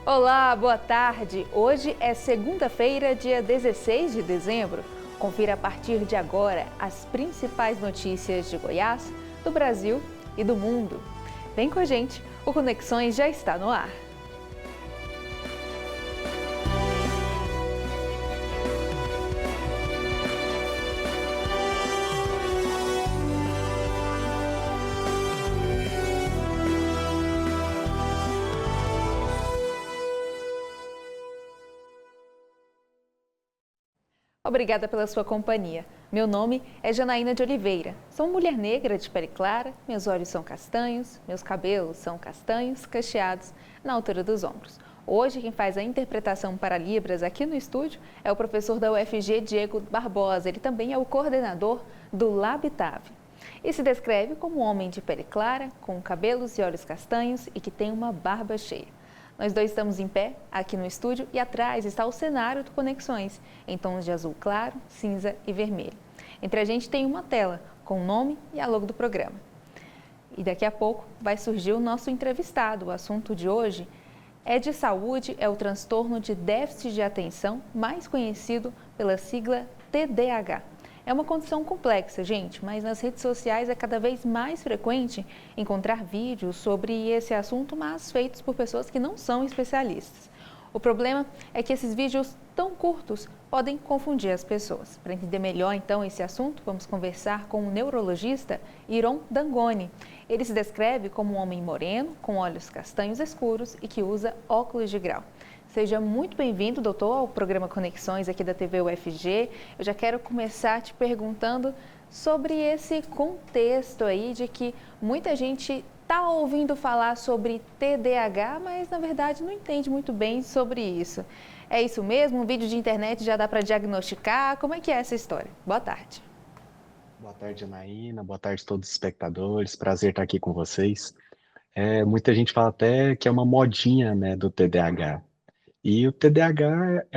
Olá, boa tarde. Hoje é segunda-feira, dia 16 de dezembro. Confira a partir de agora as principais notícias de Goiás, do Brasil e do mundo. Vem com a gente, o Conexões já está no ar. Obrigada pela sua companhia. Meu nome é Janaína de Oliveira. Sou mulher negra de pele clara, meus olhos são castanhos, meus cabelos são castanhos, cacheados, na altura dos ombros. Hoje, quem faz a interpretação para Libras aqui no estúdio é o professor da UFG, Diego Barbosa. Ele também é o coordenador do Labitave. E se descreve como um homem de pele clara, com cabelos e olhos castanhos e que tem uma barba cheia. Nós dois estamos em pé, aqui no estúdio, e atrás está o cenário do Conexões, em tons de azul claro, cinza e vermelho. Entre a gente tem uma tela com o nome e a logo do programa. E daqui a pouco vai surgir o nosso entrevistado. O assunto de hoje é de saúde, é o transtorno de déficit de atenção, mais conhecido pela sigla TDAH. É uma condição complexa, gente, mas nas redes sociais é cada vez mais frequente encontrar vídeos sobre esse assunto, mas feitos por pessoas que não são especialistas. O problema é que esses vídeos tão curtos podem confundir as pessoas. Para entender melhor, então, esse assunto, vamos conversar com o neurologista Iron Dangoni. Ele se descreve como um homem moreno, com olhos castanhos escuros e que usa óculos de grau. Seja muito bem-vindo, doutor, ao programa Conexões aqui da TV UFG. Eu já quero começar te perguntando sobre esse contexto aí de que muita gente está ouvindo falar sobre TDAH, mas na verdade não entende muito bem sobre isso. É isso mesmo? Um vídeo de internet já dá para diagnosticar? Como é que é essa história? Boa tarde. Boa tarde, Anaína. Boa tarde a todos os espectadores. Prazer estar aqui com vocês. Muita gente fala até que é uma modinha, né, do TDAH. E o TDAH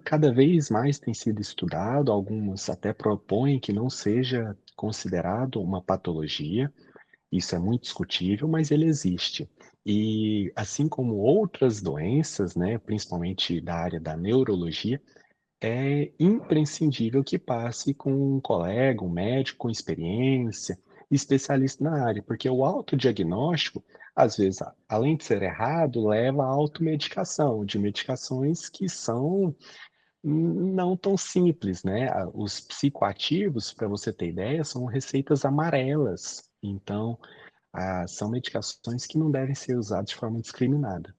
cada vez mais tem sido estudado, alguns até propõem que não seja considerado uma patologia, isso é muito discutível, mas ele existe. E assim como outras doenças, né, principalmente da área da neurologia, é imprescindível que passe com um colega, um médico com experiência, especialista na área, porque o autodiagnóstico, às vezes, além de ser errado, leva à automedicação, de medicações que são não tão simples, né? Os psicoativos, para você ter ideia, são receitas amarelas. Então, são medicações que não devem ser usadas de forma indiscriminada.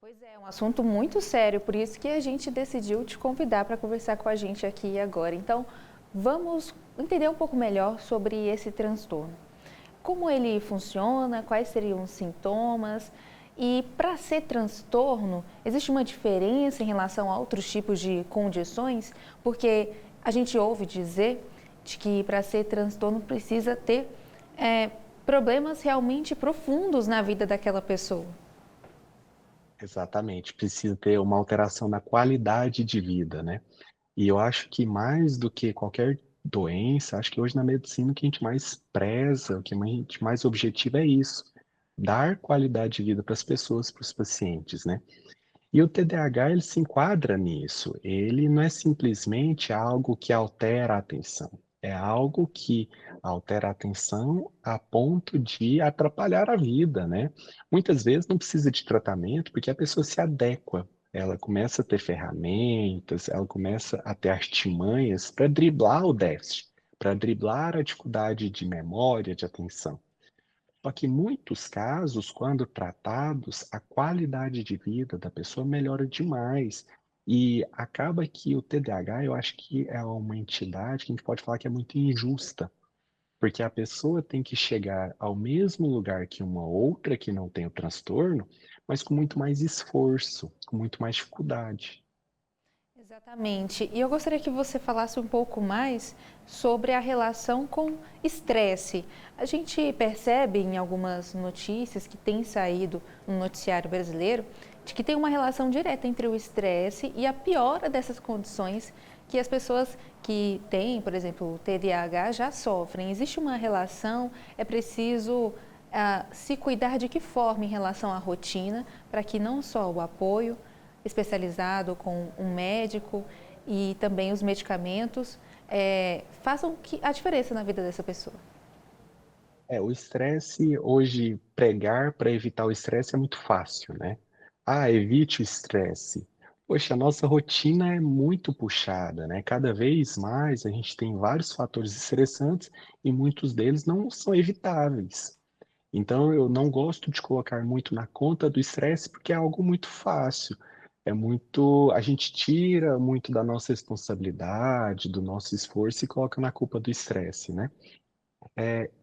Pois é, um assunto muito sério, por isso que a gente decidiu te convidar para conversar com a gente aqui e agora. Então, vamos entender um pouco melhor sobre esse transtorno. Como ele funciona, quais seriam os sintomas e para ser transtorno, existe uma diferença em relação a outros tipos de condições? Porque a gente ouve dizer de que para ser transtorno precisa ter problemas realmente profundos na vida daquela pessoa. Exatamente, precisa ter uma alteração na qualidade de vida, né? E eu acho que mais do que qualquer doença, acho que hoje na medicina o que a gente mais preza, o que a gente mais objetiva é isso, dar qualidade de vida para as pessoas, para os pacientes, né? E o TDAH, ele se enquadra nisso. Ele não é simplesmente algo que altera a atenção. É algo que altera a atenção a ponto de atrapalhar a vida, né? Muitas vezes não precisa de tratamento porque a pessoa se adequa. Ela começa a ter ferramentas, ela começa a ter artimanhas para driblar o déficit, para driblar a dificuldade de memória, de atenção. Só que em muitos casos, quando tratados, a qualidade de vida da pessoa melhora demais. E acaba que o TDAH, eu acho que é uma entidade que a gente pode falar que é muito injusta, porque a pessoa tem que chegar ao mesmo lugar que uma outra que não tem o transtorno, mas com muito mais esforço, com muito mais dificuldade. Exatamente. E eu gostaria que você falasse um pouco mais sobre a relação com estresse. A gente percebe em algumas notícias que têm saído no noticiário brasileiro de que tem uma relação direta entre o estresse e a piora dessas condições que as pessoas que têm, por exemplo, o TDAH já sofrem. Existe uma relação? É preciso Se cuidar de que forma em relação à rotina, para que não só o apoio especializado com um médico e também os medicamentos façam a diferença na vida dessa pessoa. O estresse hoje, pregar para evitar o estresse é muito fácil, né? Ah, evite o estresse. Poxa, a nossa rotina é muito puxada, né? Cada vez mais a gente tem vários fatores estressantes e muitos deles não são evitáveis. Então eu não gosto de colocar muito na conta do estresse porque é algo muito fácil. A gente tira muito da nossa responsabilidade, do nosso esforço e coloca na culpa do estresse, né?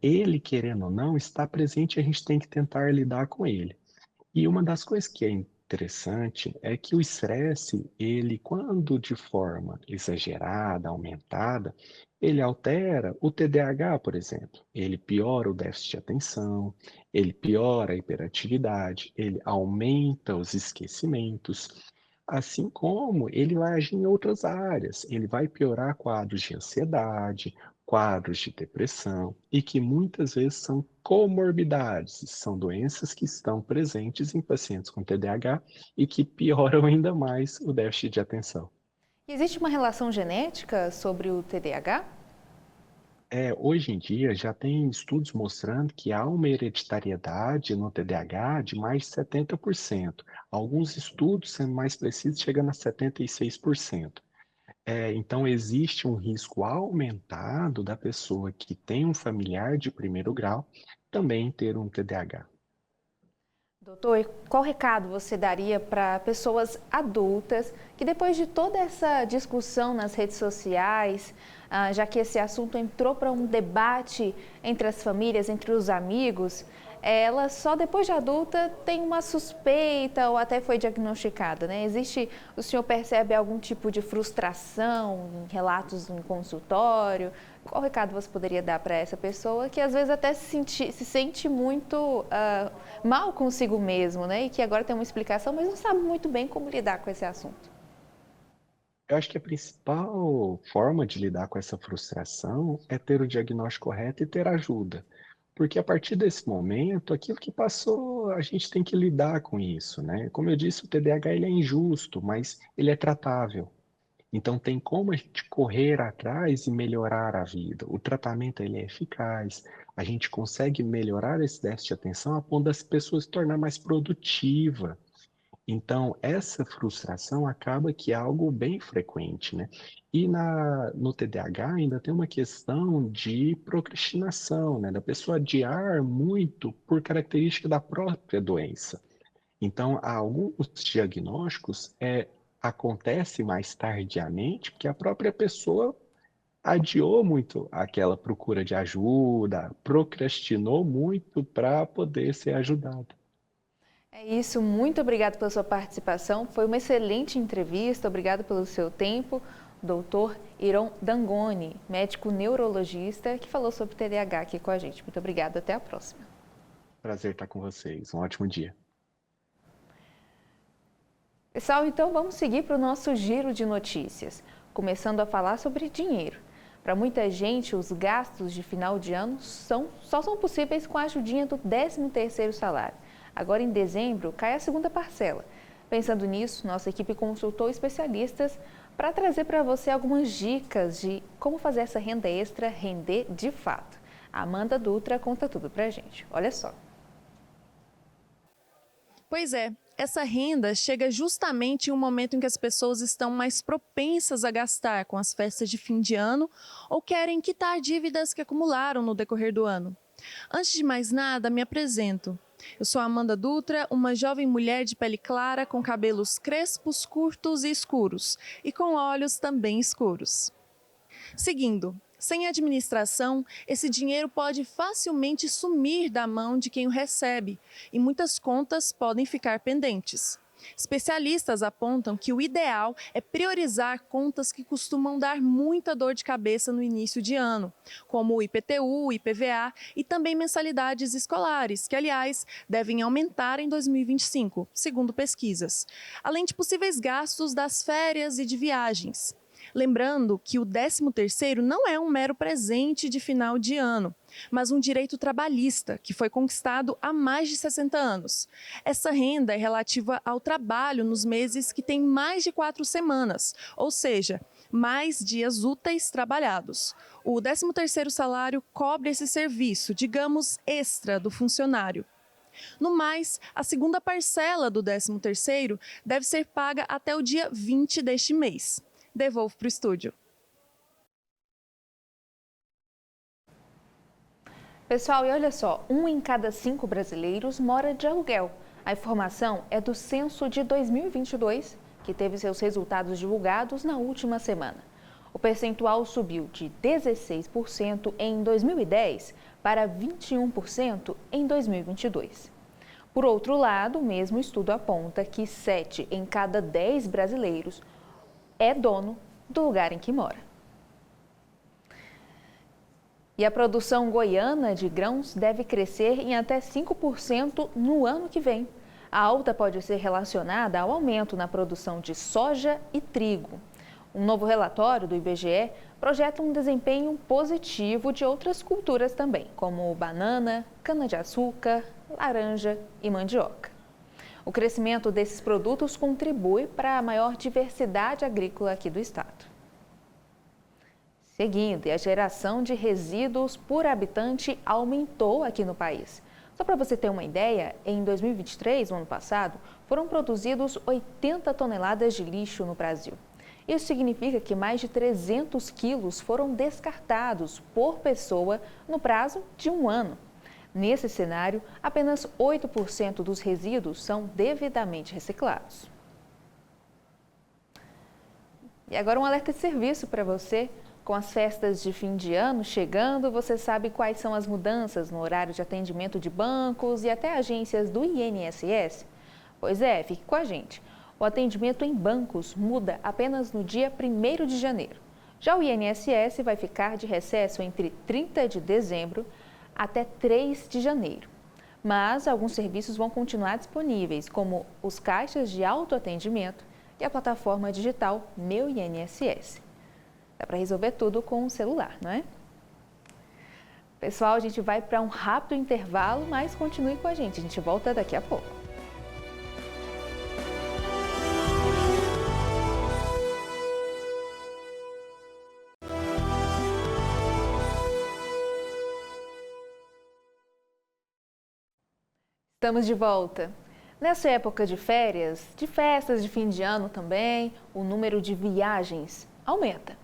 Ele, querendo ou não, está presente e a gente tem que tentar lidar com ele. E uma das coisas que é interessante é que o estresse, ele, quando de forma exagerada, aumentada, ele altera o TDAH, por exemplo. Ele piora o déficit de atenção, ele piora a hiperatividade, ele aumenta os esquecimentos, assim como ele vai agir em outras áreas. Ele vai piorar quadros de ansiedade, quadros de depressão e que muitas vezes são comorbidades, são doenças que estão presentes em pacientes com TDAH e que pioram ainda mais o déficit de atenção. Existe uma relação genética sobre o TDAH? Hoje em dia já tem estudos mostrando que há uma hereditariedade no TDAH de mais de 70%. Alguns estudos, sendo mais precisos, chegando a 76%. Então, existe um risco aumentado da pessoa que tem um familiar de primeiro grau também ter um TDAH. Doutor, qual recado você daria para pessoas adultas que depois de toda essa discussão nas redes sociais, já que esse assunto entrou para um debate entre as famílias, entre os amigos, ela só depois de adulta tem uma suspeita ou até foi diagnosticada, né? O senhor percebe algum tipo de frustração em relatos em consultório? Qual recado você poderia dar para essa pessoa que às vezes até se sente muito mal consigo mesmo, né? E que agora tem uma explicação, mas não sabe muito bem como lidar com esse assunto? Eu acho que a principal forma de lidar com essa frustração é ter o diagnóstico correto e ter ajuda. Porque a partir desse momento, aquilo que passou, a gente tem que lidar com isso, né? Como eu disse, o TDAH ele é injusto, mas ele é tratável. Então tem como a gente correr atrás e melhorar a vida. O tratamento ele é eficaz, a gente consegue melhorar esse déficit de atenção a ponto das pessoas se tornar mais produtiva. Então essa frustração acaba que é algo bem frequente, né? E no TDAH ainda tem uma questão de procrastinação, né? Da pessoa adiar muito por característica da própria doença. Então, há alguns diagnósticos acontece mais tardiamente, porque a própria pessoa adiou muito aquela procura de ajuda, procrastinou muito para poder ser ajudada. É isso, muito obrigado pela sua participação. Foi uma excelente entrevista, obrigado pelo seu tempo. Doutor Iron Dangoni, médico neurologista, que falou sobre TDAH aqui com a gente. Muito obrigada, até a próxima. Prazer estar com vocês. Um ótimo dia. Pessoal, então vamos seguir para o nosso giro de notícias, começando a falar sobre dinheiro. Para muita gente, os gastos de final de ano só são possíveis com a ajudinha do 13º salário. Agora, em dezembro, cai a segunda parcela. Pensando nisso, nossa equipe consultou especialistas para trazer para você algumas dicas de como fazer essa renda extra render de fato. A Amanda Dutra conta tudo para a gente. Olha só. Pois é, essa renda chega justamente em um momento em que as pessoas estão mais propensas a gastar com as festas de fim de ano ou querem quitar dívidas que acumularam no decorrer do ano. Antes de mais nada, me apresento. Eu sou Amanda Dutra, uma jovem mulher de pele clara com cabelos crespos, curtos e escuros, e com olhos também escuros. Seguindo, sem administração, esse dinheiro pode facilmente sumir da mão de quem o recebe e muitas contas podem ficar pendentes. Especialistas apontam que o ideal é priorizar contas que costumam dar muita dor de cabeça no início de ano, como o IPTU, IPVA e também mensalidades escolares, que, aliás, devem aumentar em 2025, segundo pesquisas, além de possíveis gastos das férias e de viagens. Lembrando que o 13º não é um mero presente de final de ano, mas um direito trabalhista que foi conquistado há mais de 60 anos. Essa renda é relativa ao trabalho nos meses que têm mais de 4 semanas, ou seja, mais dias úteis trabalhados. O 13º salário cobre esse serviço, digamos, extra do funcionário. No mais, a segunda parcela do 13º deve ser paga até o dia 20 deste mês. Devolvo para o estúdio. Pessoal, e olha só, 1 em cada 5 brasileiros mora de aluguel. A informação é do censo de 2022, que teve seus resultados divulgados na última semana. O percentual subiu de 16% em 2010 para 21% em 2022. Por outro lado, o mesmo estudo aponta que 7 em cada 10 brasileiros é dono do lugar em que mora. E a produção goiana de grãos deve crescer em até 5% no ano que vem. A alta pode ser relacionada ao aumento na produção de soja e trigo. Um novo relatório do IBGE projeta um desempenho positivo de outras culturas também, como banana, cana-de-açúcar, laranja e mandioca. O crescimento desses produtos contribui para a maior diversidade agrícola aqui do estado. Seguindo, e a geração de resíduos por habitante aumentou aqui no país. Só para você ter uma ideia, em 2023, no ano passado, foram produzidos 80 toneladas de lixo no Brasil. Isso significa que mais de 300 quilos foram descartados por pessoa no prazo de um ano. Nesse cenário, apenas 8% dos resíduos são devidamente reciclados. E agora um alerta de serviço para você. Com as festas de fim de ano chegando, você sabe quais são as mudanças no horário de atendimento de bancos e até agências do INSS? Pois é, fique com a gente. O atendimento em bancos muda apenas no dia 1º de janeiro. Já o INSS vai ficar de recesso entre 30 de dezembro até 3 de janeiro. Mas alguns serviços vão continuar disponíveis, como os caixas de autoatendimento e a plataforma digital Meu INSS. Dá para resolver tudo com o celular, não é? Pessoal, a gente vai para um rápido intervalo, mas continue com a gente volta daqui a pouco. Estamos de volta. Nessa época de férias, de festas de fim de ano também, o número de viagens aumenta.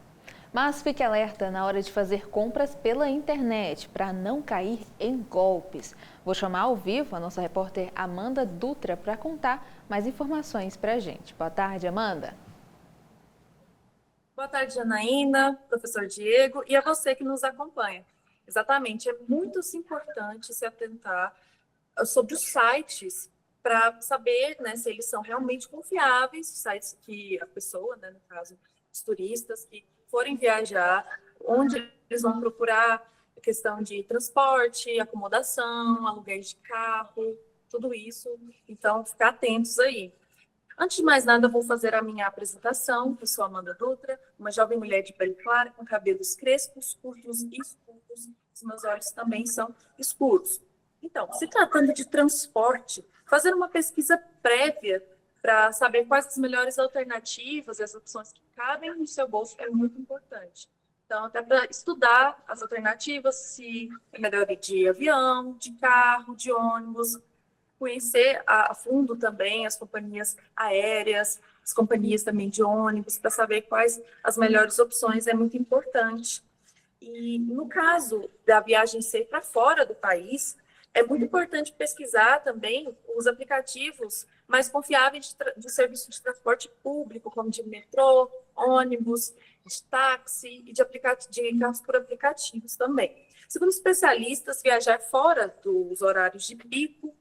Mas fique alerta na hora de fazer compras pela internet para não cair em golpes. Vou chamar ao vivo a nossa repórter Amanda Dutra para contar mais informações para a gente. Boa tarde, Amanda. Boa tarde, Janaína, professor Diego e a você que nos acompanha. Exatamente, é muito importante se atentar sobre os sites para saber, né, se eles são realmente confiáveis, sites que a pessoa, né, no caso, os turistas que forem viajar, onde eles vão procurar a questão de transporte, acomodação, aluguéis de carro, tudo isso. Então, ficar atentos aí. Antes de mais nada, eu vou fazer a minha apresentação. Eu sou Amanda Dutra, uma jovem mulher de pele clara, com cabelos crespos, curtos e escuros. Os meus olhos também são escuros. Então, se tratando de transporte, fazer uma pesquisa prévia para saber quais as melhores alternativas e as opções que cabem no seu bolso é muito importante. Então, até para estudar as alternativas, se é melhor ir de avião, de carro, de ônibus, conhecer a fundo também as companhias aéreas, as companhias também de ônibus, para saber quais as melhores opções é muito importante. E no caso da viagem ser para fora do país, é muito importante pesquisar também os aplicativos mais confiáveis de serviço de transporte público, como de metrô, ônibus, de táxi e de carros por aplicativos também. Segundo especialistas, viajar fora dos horários de pico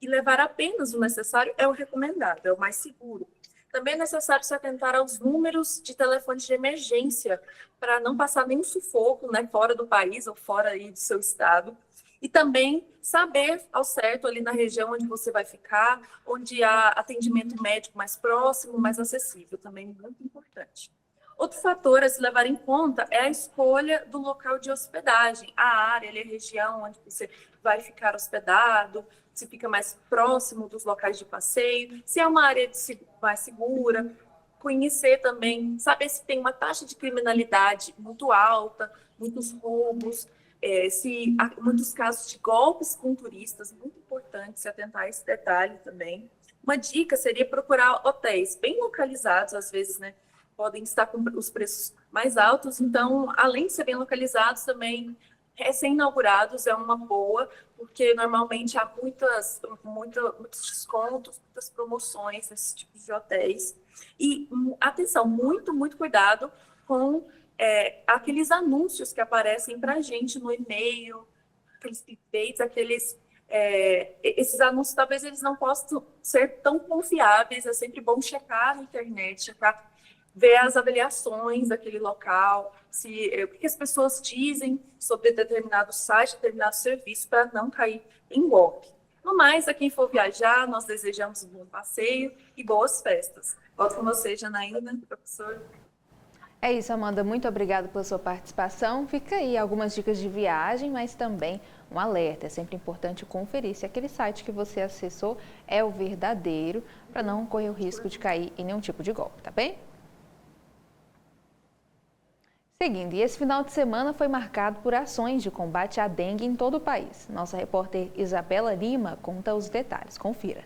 e levar apenas o necessário é o recomendado, é o mais seguro. Também é necessário se atentar aos números de telefone de emergência para não passar nenhum sufoco, né, fora do país ou fora aí do seu estado. E também saber ao certo ali na região onde você vai ficar, onde há atendimento médico mais próximo, mais acessível, também muito importante. Outro fator a se levar em conta é a escolha do local de hospedagem, a área, a região onde você vai ficar hospedado, se fica mais próximo dos locais de passeio, se é uma área mais segura, conhecer também, saber se tem uma taxa de criminalidade muito alta, muitos roubos, se há muitos casos de golpes com turistas, muito importante se atentar a esse detalhe também. Uma dica seria procurar hotéis bem localizados, às vezes, né? Podem estar com os preços mais altos, então, além de ser bem localizados, também recém-inaugurados é uma boa, porque normalmente há muitos descontos, muitas promoções nesses tipos de hotéis. E, atenção, muito cuidado com aqueles anúncios que aparecem para a gente no e-mail, aqueles clickbaits, esses anúncios talvez eles não possam ser tão confiáveis, é sempre bom checar na internet, checar, ver as avaliações daquele local, o que as pessoas dizem sobre determinado site, determinado serviço, para não cair em golpe. No mais, a quem for viajar, nós desejamos um bom passeio e boas festas. Volto com você, Janaína, professor. É isso, Amanda. Muito obrigada pela sua participação. Fica aí algumas dicas de viagem, mas também um alerta. É sempre importante conferir se aquele site que você acessou é o verdadeiro, para não correr o risco de cair em nenhum tipo de golpe, tá bem? Seguindo, e esse final de semana foi marcado por ações de combate à dengue em todo o país. Nossa repórter Isabela Lima conta os detalhes. Confira.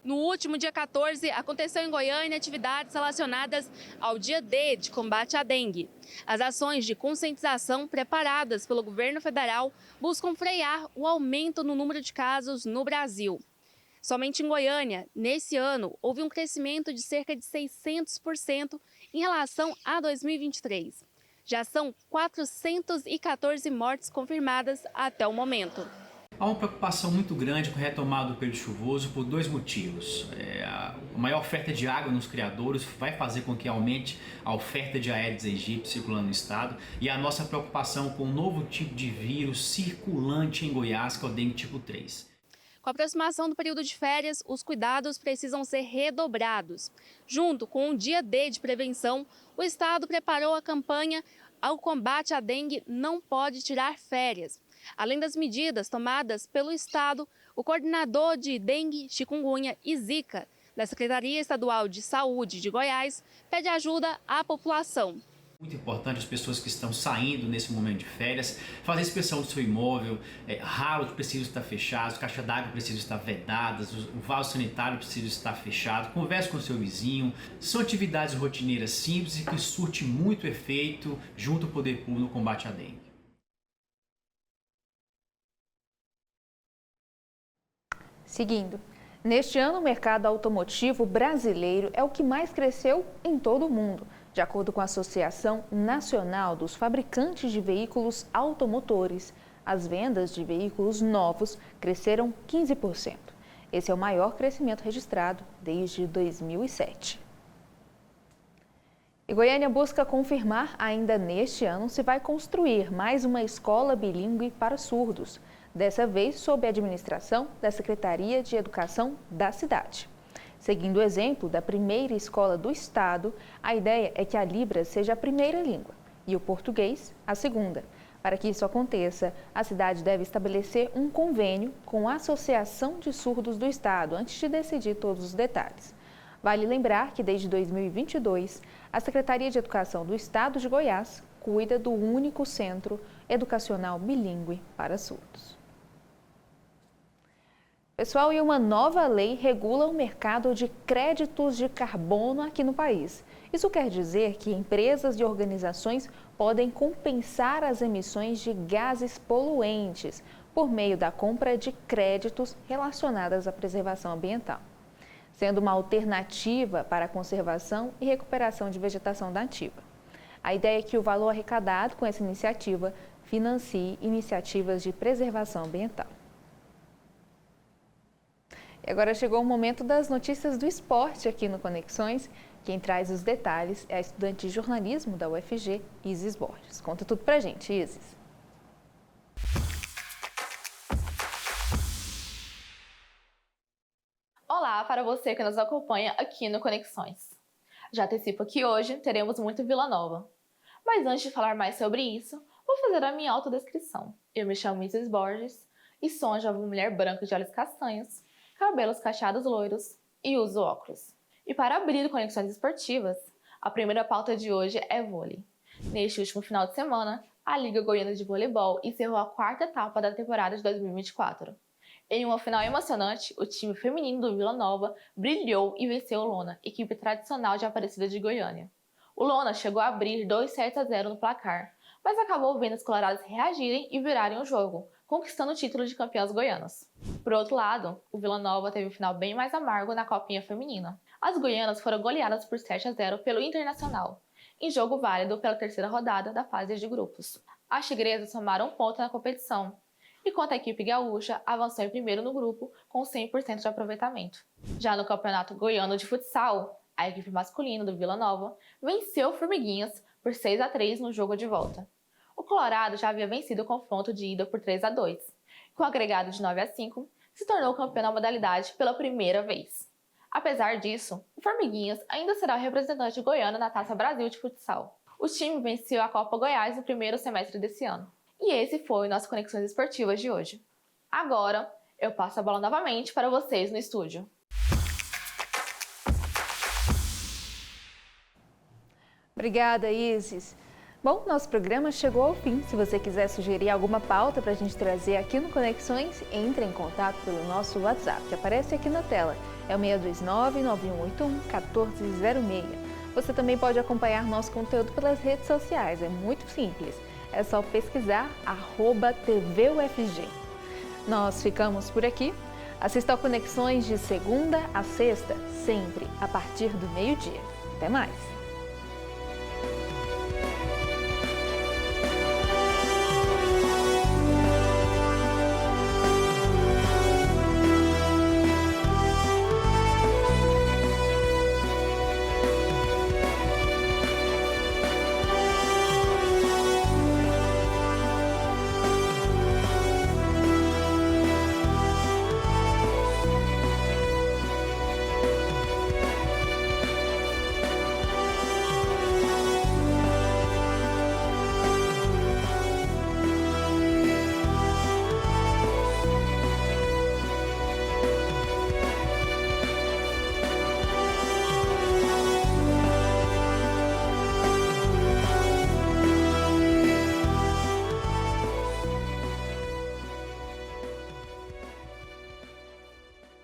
No último dia 14, aconteceu em Goiânia atividades relacionadas ao Dia D de combate à dengue. As ações de conscientização preparadas pelo governo federal buscam frear o aumento no número de casos no Brasil. Somente em Goiânia, nesse ano, houve um crescimento de cerca de 600% em relação a 2023. Já são 414 mortes confirmadas até o momento. Há uma preocupação muito grande com a retomada do período chuvoso por dois motivos. A maior oferta de água nos criadouros vai fazer com que aumente a oferta de Aedes aegypti circulando no estado e a nossa preocupação com um novo tipo de vírus circulante em Goiás, que é o dengue tipo 3. Com a aproximação do período de férias, os cuidados precisam ser redobrados. Junto com o Dia D de prevenção, o estado preparou a campanha ao combate à dengue Não Pode Tirar Férias. Além das medidas tomadas pelo estado, o coordenador de dengue, chikungunya e zika da Secretaria Estadual de Saúde de Goiás pede ajuda à população. Muito importante as pessoas que estão saindo nesse momento de férias, fazer a inspeção do seu imóvel, ralos precisam estar fechados, caixa d'água precisam estar vedadas, o vaso sanitário precisa estar fechado, converse com o seu vizinho. São atividades rotineiras simples e que surtem muito efeito junto ao poder público no combate à dengue. Seguindo, neste ano o mercado automotivo brasileiro é o que mais cresceu em todo o mundo. De acordo com a Associação Nacional dos Fabricantes de Veículos Automotores, as vendas de veículos novos cresceram 15%. Esse é o maior crescimento registrado desde 2007. E Goiânia busca confirmar ainda neste ano se vai construir mais uma escola bilíngue para surdos, dessa vez sob a administração da Secretaria de Educação da cidade. Seguindo o exemplo da primeira escola do estado, a ideia é que a Libras seja a primeira língua e o português a segunda. Para que isso aconteça, a cidade deve estabelecer um convênio com a Associação de Surdos do Estado antes de decidir todos os detalhes. Vale lembrar que desde 2022, a Secretaria de Educação do Estado de Goiás cuida do único centro educacional bilíngue para surdos. Pessoal, e uma nova lei regula o mercado de créditos de carbono aqui no país. Isso quer dizer que empresas e organizações podem compensar as emissões de gases poluentes por meio da compra de créditos relacionados à preservação ambiental, sendo uma alternativa para a conservação e recuperação de vegetação nativa. A ideia é que o valor arrecadado com essa iniciativa financie iniciativas de preservação ambiental. E agora chegou o momento das notícias do esporte aqui no Conexões. Quem traz os detalhes é a estudante de jornalismo da UFG, Isis Borges. Conta tudo pra gente, Isis. Olá para você que nos acompanha aqui no Conexões. Já antecipo que hoje teremos muito Vila Nova. Mas antes de falar mais sobre isso, vou fazer a minha autodescrição. Eu me chamo Mrs. Borges e sou uma jovem mulher branca de olhos castanhos, cabelos cacheados loiros e uso óculos. E para abrir conexões esportivas, a primeira pauta de hoje é vôlei. Neste último final de semana, a Liga Goiana de Voleibol encerrou a quarta etapa da temporada de 2024. Em uma final emocionante, o time feminino do Vila Nova brilhou e venceu o Lona, equipe tradicional de Aparecida de Goiânia. O Lona chegou a abrir 2-0 no placar, mas acabou vendo as coloradas reagirem e virarem o jogo, conquistando o título de campeãs goianas. Por outro lado, o Vila Nova teve um final bem mais amargo na Copinha Feminina. As goianas foram goleadas por 7-0 pelo Internacional, em jogo válido pela terceira rodada da fase de grupos. As tigresas somaram um ponto na competição, enquanto a equipe gaúcha avançou em primeiro no grupo com 100% de aproveitamento. Já no Campeonato Goiano de Futsal, a equipe masculina do Vila Nova venceu o Formiguinhas por 6-3 no jogo de volta. O Colorado já havia vencido o confronto de ida por 3-2. Com o agregado de 9-5, se tornou campeão da modalidade pela primeira vez. Apesar disso, o Formiguinhas ainda será o representante goiano na Taça Brasil de Futsal. O time venceu a Copa Goiás no primeiro semestre desse ano. E esse foi o nosso Conexões Esportivas de hoje. Agora, eu passo a bola novamente para vocês no estúdio. Obrigada, Isis. Bom, nosso programa chegou ao fim. Se você quiser sugerir alguma pauta para a gente trazer aqui no Conexões, entre em contato pelo nosso WhatsApp, que aparece aqui na tela. É o 629-9181-1406. Você também pode acompanhar nosso conteúdo pelas redes sociais, é muito simples. É só pesquisar @TVUFG. Nós ficamos por aqui. Assista ao Conexões de segunda a sexta, sempre a partir do meio-dia. Até mais!